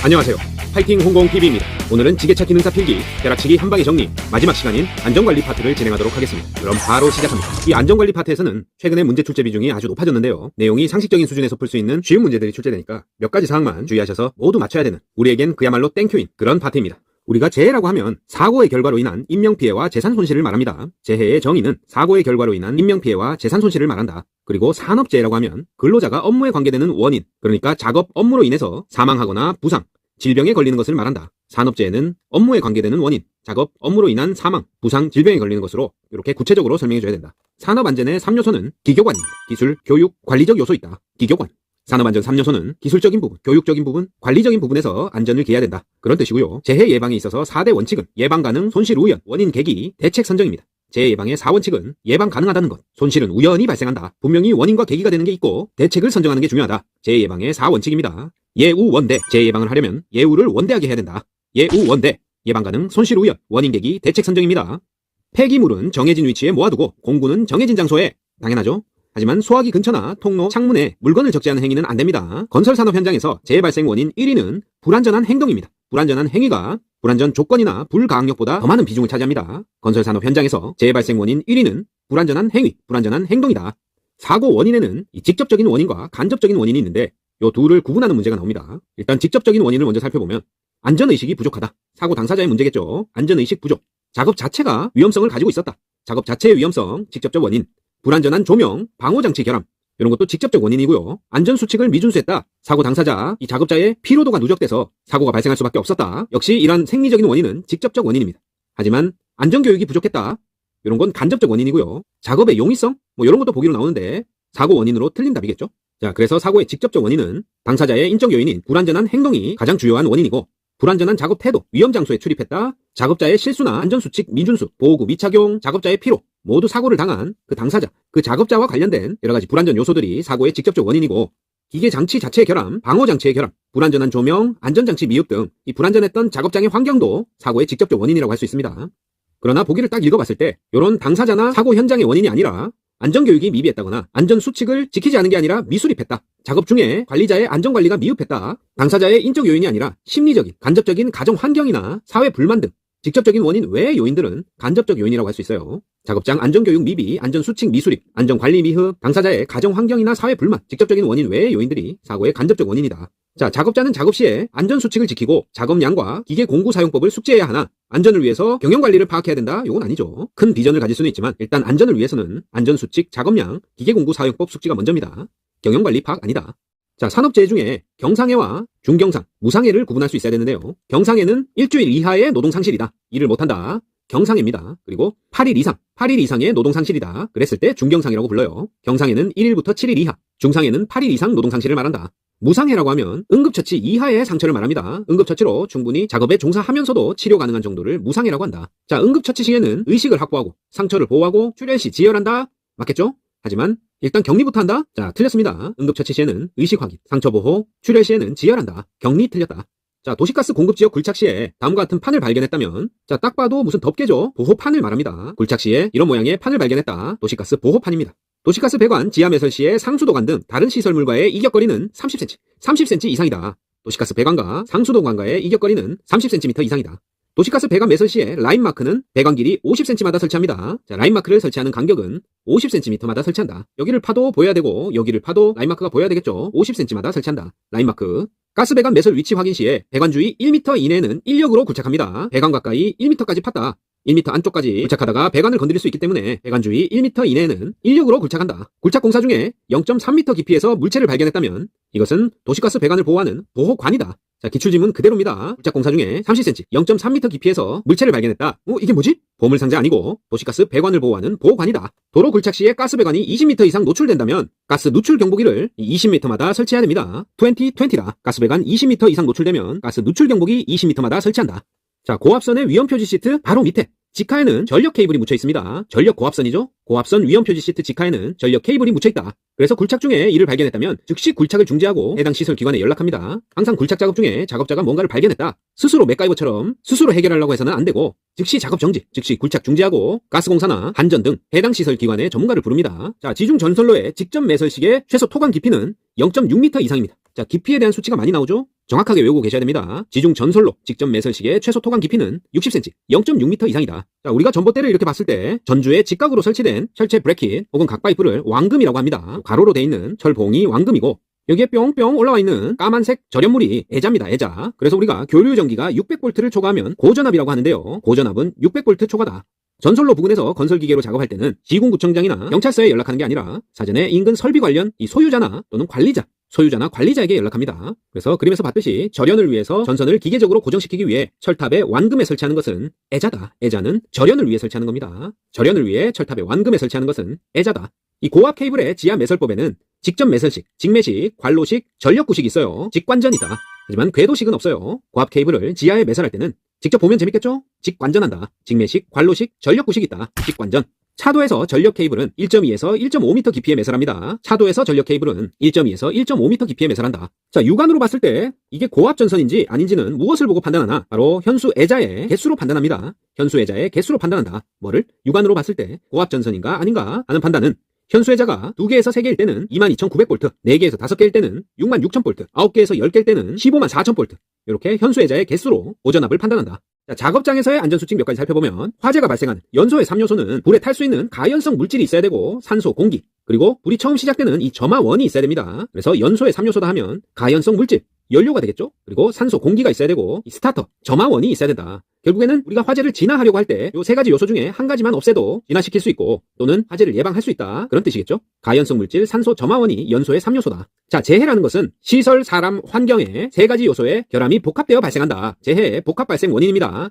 안녕하세요. 파이팅 홍공TV입니다. 오늘은 지게차 기능사 필기, 벼락치기 한방의 정리, 마지막 시간인 안전관리 파트를 진행하도록 하겠습니다. 그럼 바로 시작합니다. 이 안전관리 파트에서는 최근에 문제 출제 비중이 아주 높아졌는데요. 내용이 상식적인 수준에서 풀 수 있는 쉬운 문제들이 출제되니까 몇 가지 사항만 주의하셔서 모두 맞춰야 되는, 우리에겐 그야말로 땡큐인 그런 파트입니다. 우리가 재해라고 하면 사고의 결과로 인한 인명피해와 재산손실을 말합니다. 재해의 정의는 사고의 결과로 인한 인명피해와 재산손실을 말한다. 그리고 산업재해라고 하면 근로자가 업무에 관계되는 원인, 그러니까 작업 업무로 인해서 사망하거나 부상, 질병에 걸리는 것을 말한다. 산업재해는 업무에 관계되는 원인, 작업 업무로 인한 사망, 부상, 질병에 걸리는 것으로 이렇게 구체적으로 설명해줘야 된다. 산업안전의 3요소는 기교관입니다. 기술, 교육, 관리적 요소 있다. 기교관. 산업안전 3요소는 기술적인 부분, 교육적인 부분, 관리적인 부분에서 안전을 기해야 된다. 그런 뜻이고요. 재해 예방에 있어서 4대 원칙은 예방 가능, 손실 우연, 원인 계기, 대책 선정입니다. 재해 예방의 4원칙은 예방 가능하다는 것, 손실은 우연히 발생한다. 분명히 원인과 계기가 되는 게 있고 대책을 선정하는 게 중요하다. 재해 예방의 4원칙입니다. 예우 원대, 재해 예방을 하려면 예우를 원대하게 해야 된다. 예우 원대, 예방 가능, 손실 우연, 원인 계기, 대책 선정입니다. 폐기물은 정해진 위치에 모아두고 공구는 정해진 장소에, 당연하죠. 하지만 소화기 근처나 통로, 창문에 물건을 적지 않은 행위는 안 됩니다. 건설산업 현장에서 재해 발생 원인 1위는 불안전한 행동입니다. 불안전한 행위가 불안전 조건이나 불가항력보다 더 많은 비중을 차지합니다. 건설산업 현장에서 재해 발생 원인 1위는 불안전한 행위, 불안전한 행동이다. 사고 원인에는 이 직접적인 원인과 간접적인 원인이 있는데 이 둘을 구분하는 문제가 나옵니다. 일단 직접적인 원인을 먼저 살펴보면 안전의식이 부족하다. 사고 당사자의 문제겠죠. 안전의식 부족. 작업 자체가 위험성을 가지고 있었다. 작업 자체의 위험성, 직접적 원인. 불안전한 조명, 방호장치 결함, 이런 것도 직접적 원인이고요. 안전수칙을 미준수했다. 사고 당사자, 이 작업자의 피로도가 누적돼서 사고가 발생할 수밖에 없었다. 역시 이런 생리적인 원인은 직접적 원인입니다. 하지만 안전교육이 부족했다. 이런 건 간접적 원인이고요. 작업의 용이성? 이런 것도 보기로 나오는데 사고 원인으로 틀린 답이겠죠. 자, 그래서 사고의 직접적 원인은 당사자의 인적 요인인 불안전한 행동이 가장 주요한 원인이고, 불안전한 작업 태도, 위험 장소에 출입했다. 작업자의 실수나 안전수칙 미준수, 보호구 미착용, 작업자의 피로, 모두 사고를 당한 그 당사자, 그 작업자와 관련된 여러가지 불안전 요소들이 사고의 직접적 원인이고, 기계장치 자체의 결함, 방호장치의 결함, 불안전한 조명, 안전장치 미흡 등 이 불안전했던 작업장의 환경도 사고의 직접적 원인이라고 할 수 있습니다. 그러나 보기를 딱 읽어봤을 때 이런 당사자나 사고 현장의 원인이 아니라 안전교육이 미비했다거나 안전수칙을 지키지 않은 게 아니라 미수립했다. 작업 중에 관리자의 안전관리가 미흡했다. 당사자의 인적 요인이 아니라 심리적인, 간접적인 가정 환경이나 사회 불만 등 직접적인 원인 외의 요인들은 간접적 요인이라고 할 수 있어요. 작업장 안전교육 미비, 안전수칙 미수립, 안전관리 미흡, 당사자의 가정 환경이나 사회 불만, 직접적인 원인 외의 요인들이 사고의 간접적 원인이다. 자, 작업자는 작업 시에 안전수칙을 지키고 작업량과 기계 공구 사용법을 숙지해야 하나 안전을 위해서 경영관리를 파악해야 된다? 이건 아니죠. 큰 비전을 가질 수는 있지만 일단 안전을 위해서는 안전수칙, 작업량, 기계 공구 사용법 숙지가 먼저입니다. 경영관리 파악 아니다. 자, 산업재해 중에 경상해와 중경상, 무상해를 구분할 수 있어야 되는데요. 경상해는 일주일 이하의 노동상실이다. 일을 못한다. 경상해입니다. 그리고 8일 이상의 노동상실이다. 그랬을 때 중경상이라고 불러요. 경상해는 1일부터 7일 이하, 중상해는 8일 이상 노동상실을 말한다. 무상해라고 하면 응급처치 이하의 상처를 말합니다. 응급처치로 충분히 작업에 종사하면서도 치료 가능한 정도를 무상해라고 한다. 자, 응급처치 시에는 의식을 확보하고 상처를 보호하고 출혈 시 지혈한다. 맞겠죠? 하지만 일단 격리부터 한다? 자, 틀렸습니다. 응급처치 시에는 의식 확인, 상처 보호, 출혈 시에는 지혈한다. 격리 틀렸다. 자, 도시가스 공급지역 굴착 시에 다음과 같은 판을 발견했다면, 자, 딱 봐도 무슨 덮개죠? 보호판을 말합니다. 굴착 시에 이런 모양의 판을 발견했다. 도시가스 보호판입니다. 도시가스 배관, 지하 매설 시에 상수도관 등 다른 시설물과의 이격거리는 30cm 이상이다. 도시가스 배관과 상수도관과의 이격거리는 30cm 이상이다. 도시가스 배관 매설 시에 라인마크는 배관 길이 50cm마다 설치합니다. 자, 라인마크를 설치하는 간격은 50cm마다 설치한다. 여기를 파도 보여야 되고 여기를 파도 라인마크가 보여야 되겠죠. 50cm마다 설치한다. 라인마크. 가스배관 매설 위치 확인 시에 배관 주위 1m 이내에는 인력으로 굴착합니다. 배관 가까이 1m까지 팠다. 1m 안쪽까지 굴착하다가 배관을 건드릴 수 있기 때문에 배관 주위 1m 이내에는 인력으로 굴착한다. 굴착 공사 중에 0.3m 깊이에서 물체를 발견했다면 이것은 도시가스 배관을 보호하는 보호관이다. 자, 기출지문 그대로입니다. 굴착 공사 중에 30cm, 0.3m 깊이에서 물체를 발견했다. 이게 뭐지? 보물상자 아니고 도시가스 배관을 보호하는 보호관이다. 도로 굴착 시에 가스 배관이 20m 이상 노출된다면 가스 누출 경보기를 20m마다 설치해야 됩니다. 20다. 가스 배관 20m 이상 노출되면 가스 누출 경보기 20m마다 설치한다. 자, 고압선의 위험표지 시트 바로 밑에 직하에는 전력 케이블이 묻혀 있습니다. 전력 고압선이죠. 고압선 위험표지 시트 직하에는 전력 케이블이 묻혀 있다. 그래서 굴착 중에 이를 발견했다면 즉시 굴착을 중지하고 해당 시설 기관에 연락합니다. 항상 굴착 작업 중에 작업자가 뭔가를 발견했다. 스스로 맥가이버처럼 스스로 해결하려고 해서는 안 되고 즉시 작업 정지, 즉시 굴착 중지하고 가스공사나 한전 등 해당 시설 기관의 전문가를 부릅니다. 자, 지중 전선로의 직접 매설 시에 최소 토강 깊이는 0.6m 이상입니다. 자, 깊이에 대한 수치가 많이 나오죠? 정확하게 외우고 계셔야 됩니다. 지중 전솔로 직접 매설식의 최소 토강 깊이는 60cm, 0.6m 이상이다. 자, 우리가 전봇대를 이렇게 봤을 때 전주에 직각으로 설치된 철제 브래킷 혹은 각파이프를 왕금이라고 합니다. 가로로 돼 있는 철봉이 왕금이고 여기에 뿅뿅 올라와 있는 까만색 절연물이 애자입니다. 애자. 그래서 우리가 교류 전기가 600V를 초과하면 고전압이라고 하는데요. 고전압은 600V 초과다. 전솔로 부근에서 건설기계로 작업할 때는 시군구청장이나 경찰서에 연락하는 게 아니라 사전에 인근 설비 관련 이 소유자나 또는 소유자나 관리자에게 연락합니다. 그래서 그림에서 봤듯이 절연을 위해서 전선을 기계적으로 고정시키기 위해 철탑에 완금에 설치하는 것은 애자다. 애자는 절연을 위해 설치하는 겁니다. 절연을 위해 철탑에 완금에 설치하는 것은 애자다. 이 고압 케이블의 지하 매설법에는 직접 매설식, 직매식, 관로식, 전력구식이 있어요. 직관전이다. 하지만 궤도식은 없어요. 고압 케이블을 지하에 매설할 때는 직접 보면 재밌겠죠? 직관전한다. 직매식, 관로식, 전력구식이 있다. 직관전. 차도에서 전력 케이블은 1.2에서 1.5m 깊이에 매설합니다. 차도에서 전력 케이블은 1.2에서 1.5m 깊이에 매설한다. 자, 육안으로 봤을 때 이게 고압 전선인지 아닌지는 무엇을 보고 판단하나? 바로 현수 애자의 개수로 판단합니다. 현수 애자의 개수로 판단한다. 뭐를? 육안으로 봤을 때 고압 전선인가 아닌가 하는 판단은 현수 애자가 2개에서 3개일 때는 22,900V, 4개에서 5개일 때는 66,000V, 9개에서 10개일 때는 154,000V. 이렇게 현수 애자의 개수로 고전압을 판단한다. 자, 작업장에서의 안전수칙 몇 가지 살펴보면 화재가 발생한 연소의 3요소는 불에 탈 수 있는 가연성 물질이 있어야 되고 산소, 공기, 그리고 불이 처음 시작되는 이 점화원이 있어야 됩니다. 그래서 연소의 3요소다 하면 가연성 물질, 연료가 되겠죠? 그리고 산소, 공기가 있어야 되고 이 스타터, 점화원이 있어야 된다. 결국에는 우리가 화재를 진화하려고 할 때 이 3가지 요소 중에 한 가지만 없애도 진화시킬 수 있고 또는 화재를 예방할 수 있다. 그런 뜻이겠죠? 가연성 물질, 산소, 점화원이 연소의 3요소다. 자, 재해라는 것은 시설, 사람, 환경의 3가지 요소의 결함이 복합되어 발생한다. 재해의 복합 발생 원인입니다.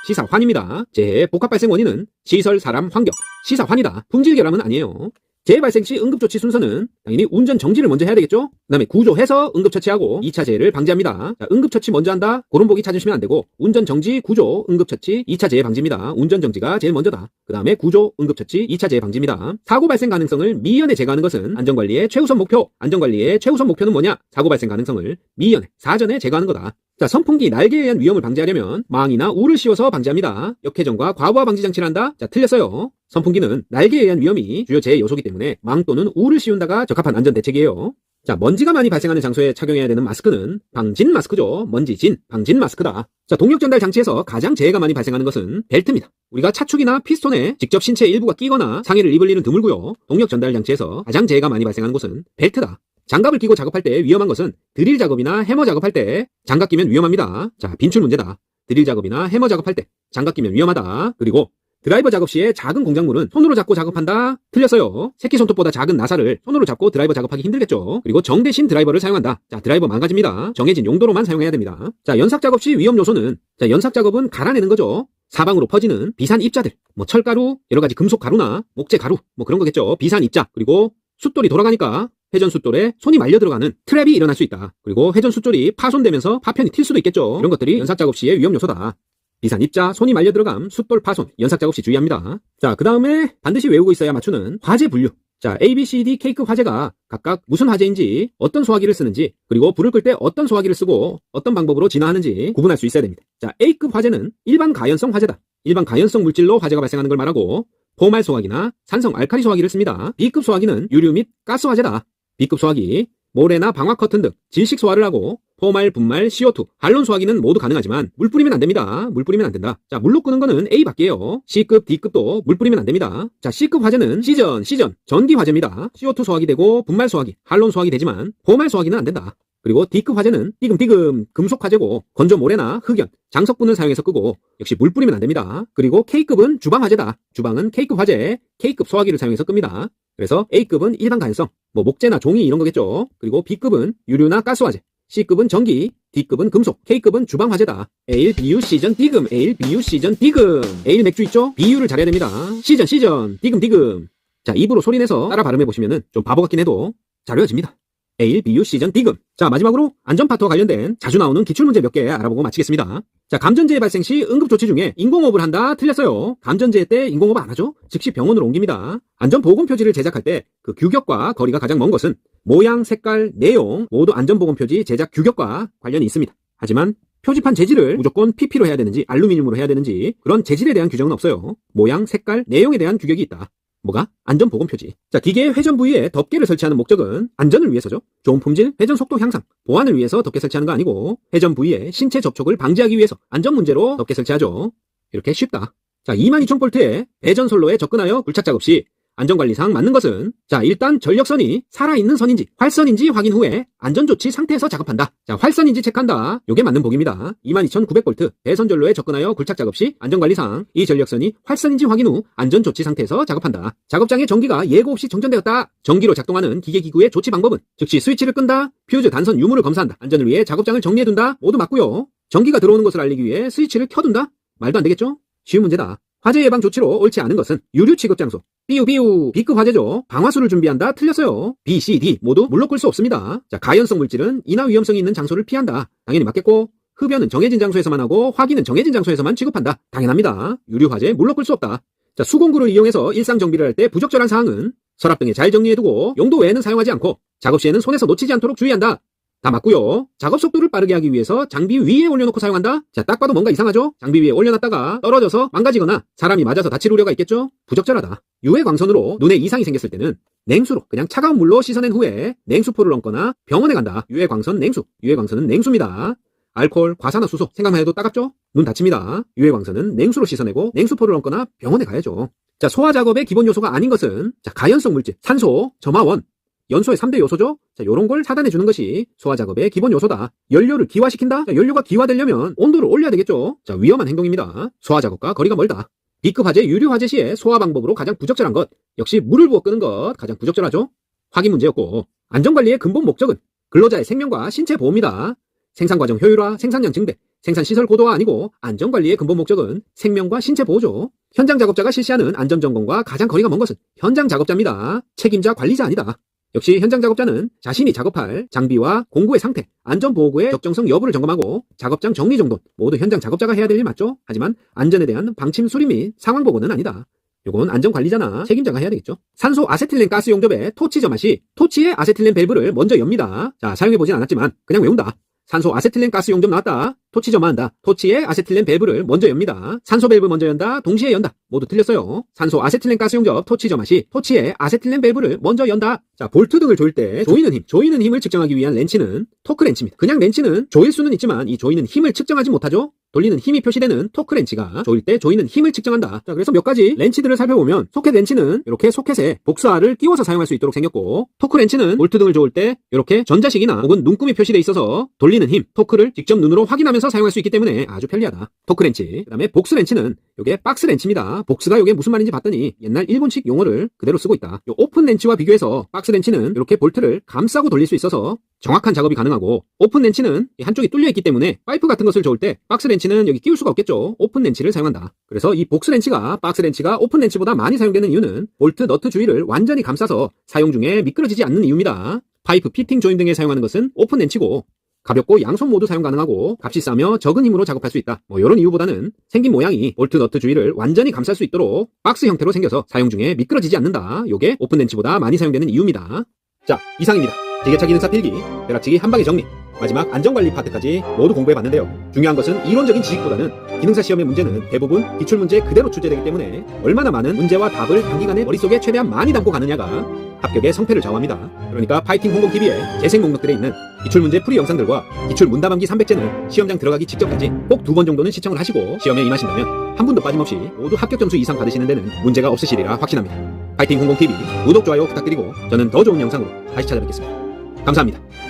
시사환입니다. 재해의 복합 발생 원인은 시설, 사람, 환경, 시사환이다. 품질 결함은 아니에요. 재해 발생 시 응급조치 순서는 당연히 운전 정지를 먼저 해야 되겠죠? 그 다음에 구조해서 응급처치하고 2차 재해를 방지합니다. 자, 응급처치 먼저 한다? 그런 보기 찾으시면 안 되고 운전 정지, 구조, 응급처치, 2차 재해 방지입니다. 운전 정지가 제일 먼저다. 그 다음에 구조, 응급처치, 2차 재해 방지입니다. 사고 발생 가능성을 미연에 제거하는 것은 안전관리의 최우선 목표. 안전관리의 최우선 목표는 뭐냐? 사고 발생 가능성을 미연에, 사전에 제거하는 거다. 자, 선풍기 날개에 의한 위험을 방지하려면 망이나 울을 씌워서 방지합니다. 역회전과 과부하 방지 장치를 한다? 자, 틀렸어요. 선풍기는 날개에 의한 위험이 주요 재해 요소이기 때문에 망 또는 울을 씌운다가 적합한 안전 대책이에요. 자, 먼지가 많이 발생하는 장소에 착용해야 되는 마스크는 방진 마스크죠. 먼지진, 방진 마스크다. 자, 동력 전달 장치에서 가장 재해가 많이 발생하는 것은 벨트입니다. 우리가 차축이나 피스톤에 직접 신체 일부가 끼거나 상해를 입을 일은 드물고요. 동력 전달 장치에서 가장 재해가 많이 발생하는 곳은 벨트다. 장갑을 끼고 작업할 때 위험한 것은 드릴 작업이나 해머 작업할 때 장갑 끼면 위험합니다. 자, 빈출 문제다. 드릴 작업이나 해머 작업할 때 장갑 끼면 위험하다. 그리고 드라이버 작업 시에 작은 공작물은 손으로 잡고 작업한다? 틀렸어요. 새끼손톱보다 작은 나사를 손으로 잡고 드라이버 작업하기 힘들겠죠. 그리고 정대신 드라이버를 사용한다. 자, 드라이버 망가집니다. 정해진 용도로만 사용해야 됩니다. 자, 연삭 작업 시 위험 요소는 자, 연삭 작업은 갈아내는 거죠. 사방으로 퍼지는 비산 입자들, 뭐 철가루, 여러 가지 금속 가루나 목재 가루, 뭐 그런 거겠죠. 비산 입자, 그리고 숫돌이 돌아가니까 회전 숫돌에 손이 말려 들어가는 트랩이 일어날 수 있다. 그리고 회전 숫돌이 파손되면서 파편이 튈 수도 있겠죠. 이런 것들이 연삭 작업 시의 위험 요소다. 비산 입자, 손이 말려 들어감, 숫돌 파손, 연삭 작업 시 주의합니다. 자, 그 다음에 반드시 외우고 있어야 맞추는 화재 분류. 자, A, B, C, D K급 화재가 각각 무슨 화재인지, 어떤 소화기를 쓰는지, 그리고 불을 끌 때 어떤 소화기를 쓰고 어떤 방법으로 진화하는지 구분할 수 있어야 됩니다. 자, A급 화재는 일반 가연성 화재다. 일반 가연성 물질로 화재가 발생하는 걸 말하고 포말 소화기나 산성 알칼리 소화기를 씁니다. B급 소화기는 유류 및 가스 화재다. B급 소화기, 모래나 방화 커튼 등 질식 소화를 하고 포말, 분말, CO2, 한론 소화기는 모두 가능하지만 물 뿌리면 안 됩니다. 물 뿌리면 안 된다. 자, 물로 끄는 거는 A밖에요. C급, D급도 물 뿌리면 안 됩니다. 자, C급 화재는 시전, 전기 화재입니다. CO2 소화기 되고 분말 소화기, 한론 소화기 되지만 포말 소화기는 안 된다. 그리고 D급 화재는 띠금 금속 화재고 건조 모래나 흑연, 장석분을 사용해서 끄고 역시 물 뿌리면 안 됩니다. 그리고 K급은 주방 화재다. 주방은 K급 화재, K급 소화기를 사용해서 끕니다. 그래서 A급은 일반 가연성, 뭐 목재나 종이 이런 거겠죠. 그리고 B급은 유류나 가스 화재, C급은 전기, D급은 금속, K급은 주방 화재다. 에일, BU, 시전, D금, 에일, BU, 시전, D금. 에일 맥주 있죠? BU를 잘해야 됩니다. 시전, D금. 자, 입으로 소리내서 따라 발음해보시면은 좀 바보 같긴 해도 잘 외워집니다. 에일, BU, 시전, D금. 자, 마지막으로 안전 파트와 관련된 자주 나오는 기출문제 몇 개 알아보고 마치겠습니다. 자, 감전재해 발생 시 응급조치 중에 인공호흡을 한다? 틀렸어요. 감전재해 때 인공호흡 안 하죠? 즉시 병원으로 옮깁니다. 안전보건표지를 제작할 때 그 규격과 거리가 가장 먼 것은 모양, 색깔, 내용 모두 안전보건표지 제작 규격과 관련이 있습니다. 하지만 표지판 재질을 무조건 PP로 해야 되는지 알루미늄으로 해야 되는지 그런 재질에 대한 규정은 없어요. 모양, 색깔, 내용에 대한 규격이 있다. 뭐가? 안전보건 표지. 자, 기계의 회전 부위에 덮개를 설치하는 목적은 안전을 위해서죠. 좋은 품질, 회전 속도 향상, 보안을 위해서 덮개 설치하는 거 아니고 회전 부위에 신체 접촉을 방지하기 위해서 안전 문제로 덮개 설치하죠. 이렇게 쉽다. 자, 22,000V에 배전 솔로에 접근하여 굴착 작업 시 안전관리상 맞는 것은, 자, 일단 전력선이 살아있는 선인지 활선인지 확인 후에 안전조치 상태에서 작업한다. 자, 활선인지 체크한다. 요게 맞는 보기입니다. 22,900V 배선전로에 접근하여 굴착 작업 시 안전관리상 이 전력선이 활선인지 확인 후 안전조치 상태에서 작업한다. 작업장에 전기가 예고 없이 정전되었다. 전기로 작동하는 기계기구의 조치 방법은 즉시 스위치를 끈다. 퓨즈 단선 유무를 검사한다. 안전을 위해 작업장을 정리해둔다. 모두 맞고요. 전기가 들어오는 것을 알리기 위해 스위치를 켜둔다. 말도 안 되겠죠? 쉬운 문제다. 화재 예방 조치로 옳지 않은 것은 유류 취급 장소. 삐우 B급 화재죠. 방화수를 준비한다. 틀렸어요. B, C, D 모두 물로 끌 수 없습니다. 자, 가연성 물질은 인화 위험성이 있는 장소를 피한다. 당연히 맞겠고, 흡연은 정해진 장소에서만 하고 화기는 정해진 장소에서만 취급한다. 당연합니다. 유류 화재 물로 끌 수 없다. 자, 수공구를 이용해서 일상 정비를 할 때 부적절한 사항은 서랍 등에 잘 정리해두고 용도 외에는 사용하지 않고 작업 시에는 손에서 놓치지 않도록 주의한다. 다 맞고요. 작업 속도를 빠르게 하기 위해서 장비 위에 올려놓고 사용한다? 자, 딱 봐도 뭔가 이상하죠? 장비 위에 올려놨다가 떨어져서 망가지거나 사람이 맞아서 다칠 우려가 있겠죠? 부적절하다. 유해 광선으로 눈에 이상이 생겼을 때는 냉수로 그냥 차가운 물로 씻어낸 후에 냉수포를 얹거나 병원에 간다. 유해 광선 냉수. 유해 광선은 냉수입니다. 알코올, 과산화수소 생각만 해도 따갑죠? 눈 다칩니다. 유해 광선은 냉수로 씻어내고 냉수포를 얹거나 병원에 가야죠. 자, 소화 작업의 기본 요소가 아닌 것은, 자, 가연성 물질, 산소, 점화원, 연소의 3대 요소죠? 자, 요런 걸 차단해주는 것이 소화 작업의 기본 요소다. 연료를 기화시킨다? 자, 연료가 기화되려면 온도를 올려야 되겠죠? 자, 위험한 행동입니다. 소화 작업과 거리가 멀다. B급 화재, 유류 화재 시에 소화 방법으로 가장 부적절한 것, 역시 물을 부어 끄는 것 가장 부적절하죠? 확인 문제였고, 안전관리의 근본 목적은 근로자의 생명과 신체 보호입니다. 생산과정 효율화, 생산량 증대, 생산시설 고도화 아니고 안전관리의 근본 목적은 생명과 신체 보호죠. 현장 작업자가 실시하는 안전점검과 가장 거리가 먼 것은 현장 작업자입니다. 책임자 관리자 아니다. 역시 현장 작업자는 자신이 작업할 장비와 공구의 상태, 안전보호구의 적정성 여부를 점검하고 작업장 정리정돈 모두 현장 작업자가 해야 될 일 맞죠? 하지만 안전에 대한 방침 수리 및 상황보고는 아니다. 요건 안전관리자나 책임자가 해야 되겠죠. 산소 아세틸렌 가스 용접에 토치 점화 시 토치의 아세틸렌 밸브를 먼저 엽니다. 자, 사용해보진 않았지만 그냥 외운다. 산소 아세틸렌 가스 용접 나왔다. 토치 점화한다. 토치의 아세틸렌 밸브를 먼저 엽니다. 산소 밸브 먼저 연다. 동시에 연다. 모두 틀렸어요. 산소 아세틸렌 가스 용접 토치 점화 시 토치의 아세틸렌 밸브를 먼저 연다. 자, 볼트 등을 조일 때 조이는 힘을 측정하기 위한 렌치는 토크 렌치입니다. 그냥 렌치는 조일 수는 있지만 이 조이는 힘을 측정하지 못하죠. 돌리는 힘이 표시되는 토크 렌치가 조일 때 조이는 힘을 측정한다. 자, 그래서 몇 가지 렌치들을 살펴보면 소켓 렌치는 이렇게 소켓에 복사알을 끼워서 사용할 수 있도록 생겼고, 토크 렌치는 볼트 등을 조일 때 이렇게 전자식이나 혹은 눈금이 표시되어 있어서 돌리는 힘, 토크를 직접 눈으로 확인하면서 사용할 수 있기 때문에 아주 편리하다. 토크 렌치. 그 다음에 복스 렌치는 이게 박스 렌치입니다. 복스가 이게 무슨 말인지 봤더니 옛날 일본식 용어를 그대로 쓰고 있다. 요 오픈 렌치와 비교해서 박스 렌치는 이렇게 볼트를 감싸고 돌릴 수 있어서 정확한 작업이 가능하고, 오픈 렌치는 한쪽이 뚫려 있기 때문에 파이프 같은 것을 조을 때 박스 렌치는 여기 끼울 수가 없겠죠. 오픈 렌치를 사용한다. 그래서 이 복스 렌치가 박스 렌치가 오픈 렌치보다 많이 사용되는 이유는 볼트 너트 주위를 완전히 감싸서 사용 중에 미끄러지지 않는 이유입니다. 파이프 피팅 조임 등에 사용하는 것은 오픈 렌치고, 가볍고 양손 모두 사용 가능하고 값이 싸며 적은 힘으로 작업할 수 있다. 뭐 이런 이유보다는 생긴 모양이 볼트 너트 주위를 완전히 감쌀 수 있도록 박스 형태로 생겨서 사용 중에 미끄러지지 않는다. 요게 오픈 렌치보다 많이 사용되는 이유입니다. 자, 이상입니다. 기계차 기능사 필기, 벼락치기 한방에 정리, 마지막 안전관리 파트까지 모두 공부해봤는데요. 중요한 것은 이론적인 지식보다는 기능사 시험의 문제는 대부분 기출문제 그대로 출제되기 때문에 얼마나 많은 문제와 답을 단기간에 머릿속에 최대한 많이 담고 가느냐가 합격의 성패를 좌우합니다. 그러니까 파이팅 홍콩TV에 재생 목록들에 있는 기출문제 풀이 영상들과 기출 문답암기 300제는 시험장 들어가기 직전까지 꼭 2번 정도는 시청을 하시고 시험에 임하신다면 한 분도 빠짐없이 모두 합격 점수 이상 받으시는 데는 문제가 없으시리라 확신합니다. 파이팅 홍콩TV 구독, 좋아요 부탁드리고 저는 더 좋은 영상으로 다시 찾아뵙겠습니다. 감사합니다.